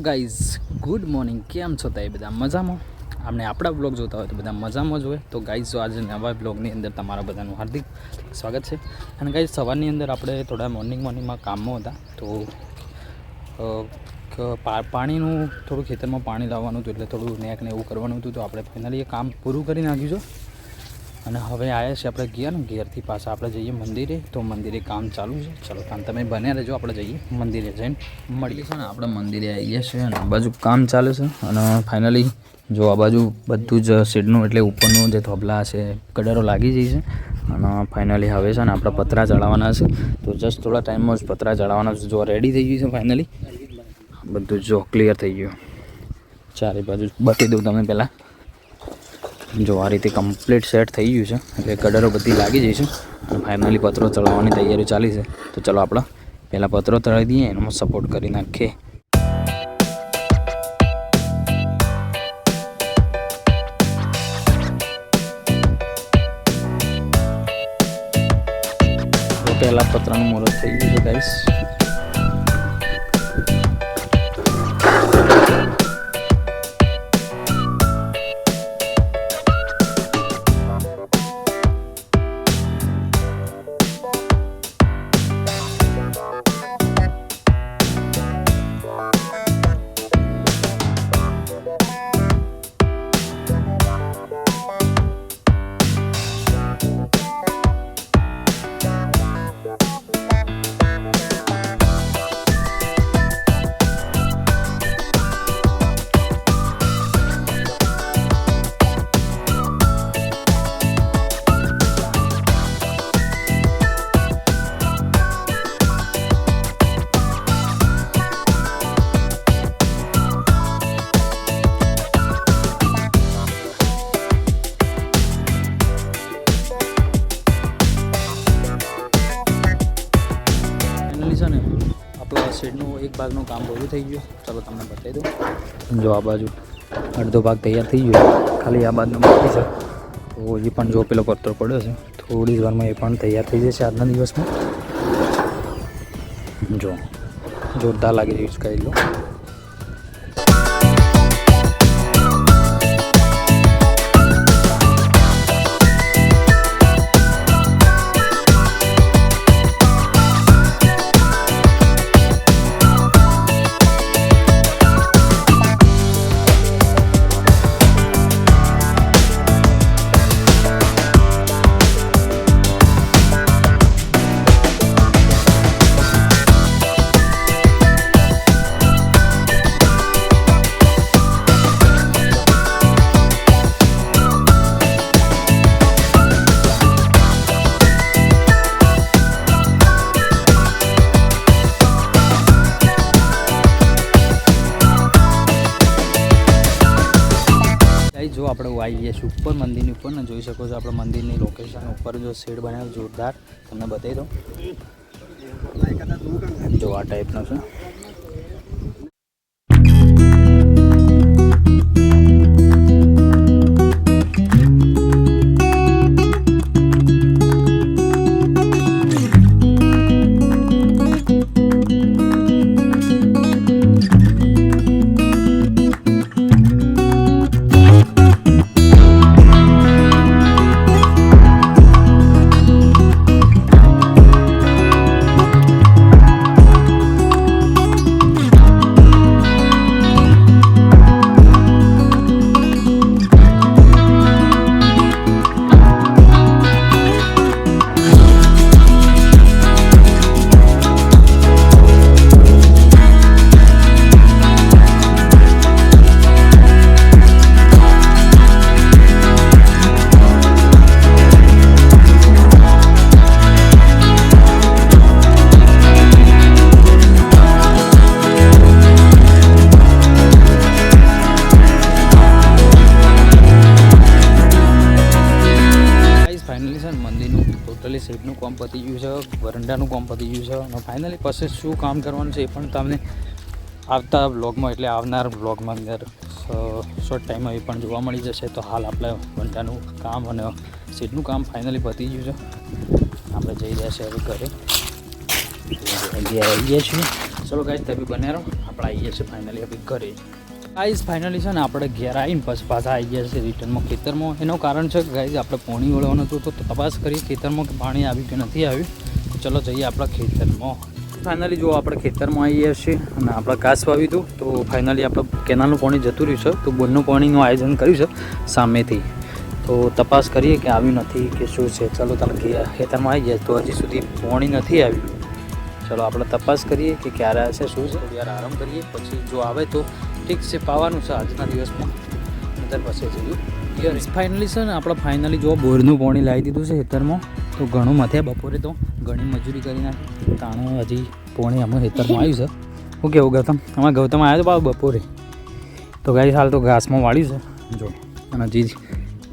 Guys good morning, કેમ છો તમે બધા? મજામાં? આપણે આપણા બ્લોગ જોતા હોય તો બધા મજામાં જ હોય. તો ગાઈઝ જો આજે નવા બ્લોગની અંદર તમારા બધાનું હાર્દિક સ્વાગત છે. અને ગાઈઝ સવારની અંદર આપણે થોડા મોર્નિંગમાં કામમાં હતા, તો પાણીનું થોડું ખેતરમાં પાણી લાવવાનું હતું, એટલે થોડું નેકને એવું કરવાનું હતું. તો આપણે ફાઇનલી એ કામ પૂરું કરી નાખ્યું છે. અને હવે આવ્યા છે આપણે ઘેરથી પાછા આપણે જઈએ મંદિરે. તો મંદિરે કામ ચાલુ છે. ચલો કામ તમે બન્યા રહેજો, આપણે જઈએ મંદિરે જઈને મળીએ. છે ને આપણે મંદિરે આવીએ છીએ અને આ બાજુ કામ ચાલે છે. અને ફાઇનલી જો આ બાજુ બધું જ શેડનું એટલે ઉપરનું જે થોભલા છે કડરો લાગી જાય છે. અને ફાઇનલી હવે છે ને આપણે પતરા ચડાવવાના છે. તો જસ્ટ થોડા ટાઈમમાં જ પતરા ચડાવવાના છે. જો રેડી થઈ ગયું છે ફાઇનલી બધું, જો ક્લિયર થઈ ગયું. ચારે બાજુ બતાવી દઉં તમે પહેલાં. જો આ રીતે કમ્પ્લીટ સેટ થઈ ગયું છે, એટલે કડરો બધી લાગી જઈ છે. અને ફાઇનલી પતરો ચડાવવાની તૈયારી ચાલી છે. તો ચલો આપણે પહેલાં પતરો ચડાવી દઈએ, એમાં સપોર્ટ કરી નાખીએ. પહેલાં પતરાનું મુહૂર્ત થઈ ગયું છે ગાઈસ. આપણા શેડનું એક ભાગનું કામ પૂરું થઈ ગયું. ચાલો તમને બતાવી દઉં. જો આ બાજુ અડધો ભાગ તૈયાર થઈ ગયો, ખાલી આ બાજુનો બાકી છે. તો એ પણ જો પેલો પથ્થર પડ્યો છે, થોડી જ વારમાં એ પણ તૈયાર થઈ જશે આજના દિવસમાં. જો જોરદાર લાગી રહ્યું છે કહી લો. જો આપણે આવી ગયા છીએ ઉપર મંદિરની ઉપર ને, જોઈ શકો છો આપણે મંદિરની લોકેશન ઉપર જો શેડ બનાવ્યો જોરદાર. તમને બતાવી દઉં. જો આ ટાઈપનો છે. મંદિરનું ટોટલી શેડનું કામ પતી ગયું છે, વરંડાનું કામ પતી ગયું છે. અને ફાઇનલી પછી શું કામ કરવાનું છે એ પણ તમને આવતા બ્લોગમાં, એટલે આવનાર બ્લોગમાં અંદર શોર્ટ ટાઈમમાં એ પણ જોવા મળી જશે. તો હાલ આપણે વરંડાનું કામ અને શેડનું કામ ફાઇનલી પતી ગયું છે. આપણે જઈ રહ્યા છીએ હવે ઘરે. આવી ગયા છીએ. ચલો ગાઈસ તમે બન્યા રહો. આપણે આવીએ છીએ ફાઇનલી હવે ઘરે. ગાઈઝ ફાઇનલી છે ને આપણે ઘેર આવીને પછી પાછા આવી ગયા છે રિટર્નમાં ખેતરમાં. એનું કારણ છે કે ગાઈઝ આપણે પાણી વળવાનું હતું તો તપાસ કરીએ ખેતરમાં કે પાણી આવ્યું કે નથી આવ્યું. તો ચલો જઈએ આપણા ખેતરમાં. ફાઇનલી જો આપણે ખેતરમાં આવીએ છીએ અને આપણે ઘાસ વાવ્યું હતું તો ફાઇનલી આપણે કેનાલનું પાણી જતું રહ્યું છે તો બોરનું પાણીનું આયોજન કર્યું છે સામેથી. તો તપાસ કરીએ કે આવ્યું નથી કે શું છે. ચલો તમે ખેતરમાં આવી જાય તો હજી સુધી પાણી નથી આવ્યું. ચલો આપણે તપાસ કરીએ કે ક્યારે આવશે શું છે. થોડી વાર આરામ કરીએ પછી જો આવે તો ઠીક છે પાવાનું છે આજના દિવસમાં. નજર પછી જઈએ ફાઇનલી છે ને આપણે ફાઇનલી જો બોરનું પાણી લાવી દીધું છે ખેતરમાં. તો ઘણું મથ્યા બપોરે તો ઘણી મજૂરી કરી નાખી. તાણું હજી પાણી અમે ખેતરમાં આવ્યું છે. શું કેવું ગૌતમ? અમારા ગૌતમ આવ્યો તો બાબા બપોરે તો ગાઈસ હાલ તો ઘાસમાં વાળ્યું છે જો. અને હજી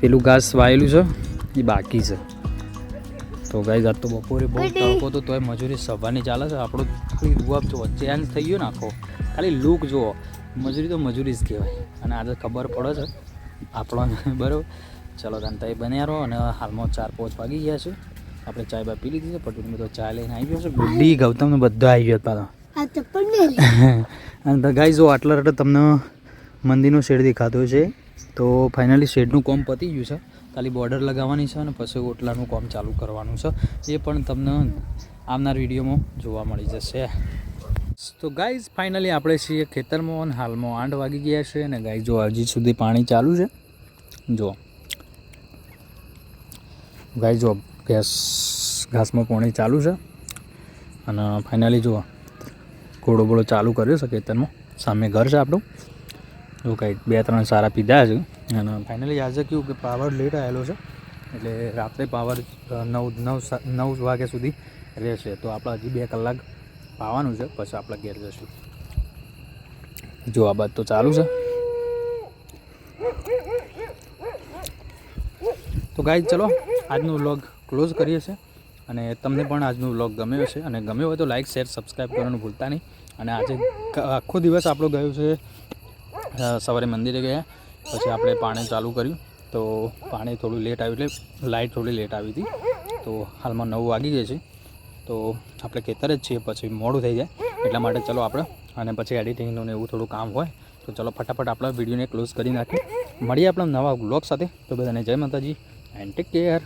પેલું ઘાસ વાયેલું છે એ બાકી છે. તો ગાઈસ આજ તો બપોરે બહુ તડકો હતો તોય મજૂરી સવારની ચાલે છે. આપણો ખાલી રૂઆબ જો ચેન્જ થઈ ગયો ને આખો ખાલી લુક જુઓ. મજૂરી તો મજૂરી જ કહેવાય. અને આજે ખબર પડે છે આપણને બરાબર. ચલો ધનતાઈ બન્યા રહો. અને હાલમાં 4-5 વાગી ગયા છે. આપણે ચાય બા પી લીધી છે. પટુની બધો ચા લઈને આવી ગયો છે. ગુડ્ડી ગૌતમને બધો આવી ગયો પાછો. અને ગાઈસ જો આટલા રટે તમને મંદિરનો શેડ દેખાતો છે. તો ફાઇનલી શેડનું કામ પતી ગયું છે. ખાલી બોર્ડર લગાવવાની છે અને પછી ઓટલાનું કામ ચાલુ કરવાનું છે. એ પણ તમને આવનાર વિડીયોમાં જોવા મળી જશે. તો ગાઈઝ ફાઇનલી આપણે છીએ ખેતરમાં અને હાલમાં 8 વાગી ગયા છે. અને ગાઈઝ જો હજી સુધી પાણી ચાલુ છે. જો ગાઈઝ જો ઘાસમાં પાણી ચાલુ છે. અને ફાઇનલી જો ઘોડો બોડો ચાલુ કર્યો છે ખેતરમાં. સામે ઘર છે આપણું. જો કંઈક 2-3 સારા પીધા છે. અને ફાઇનલી આજે કેવું કે પાવર લેટ આવેલો છે એટલે રાત્રે પાવર 9 વાગ્યા સુધી રહેશે. તો આપણે હજી 2 કલાક પાવાનું છે પછી આપણે ઘેર જશું. જો આ બાદ તો ચાલુ છે. તો ગાઈઝ ચલો આજનો વ્લોગ ક્લોઝ કરીએ છીએ. અને તમને પણ આજનો વ્લોગ ગમ્યો હશે અને ગમ્યો હોય તો લાઇક શેર સબસ્ક્રાઈબ કરવાનું ભૂલતા નહીં. અને આજે આખો દિવસ આપણો ગયો છે. સવારે મંદિરે ગયા પછી આપણે પાણી ચાલુ કર્યું તો પાણી થોડું લેટ આવ્યું એટલે લાઇટ થોડી લેટ આવી હતી. તો હાલમાં 9 વાગી ગયા છે. તો આપણે ખેતર જ છીએ પછી મોડું થઈ જાય એટલા માટે ચલો આપણે અને પછી એડિટિંગનું ને એવું થોડું કામ હોય તો ચલો ફટાફટ આપણા વિડીયોને ક્લોઝ કરી નાખીએ. મળીએ આપણા નવા વ્લોગ સાથે. તો બધાને જય માતાજી એન્ડ ટેક કેર.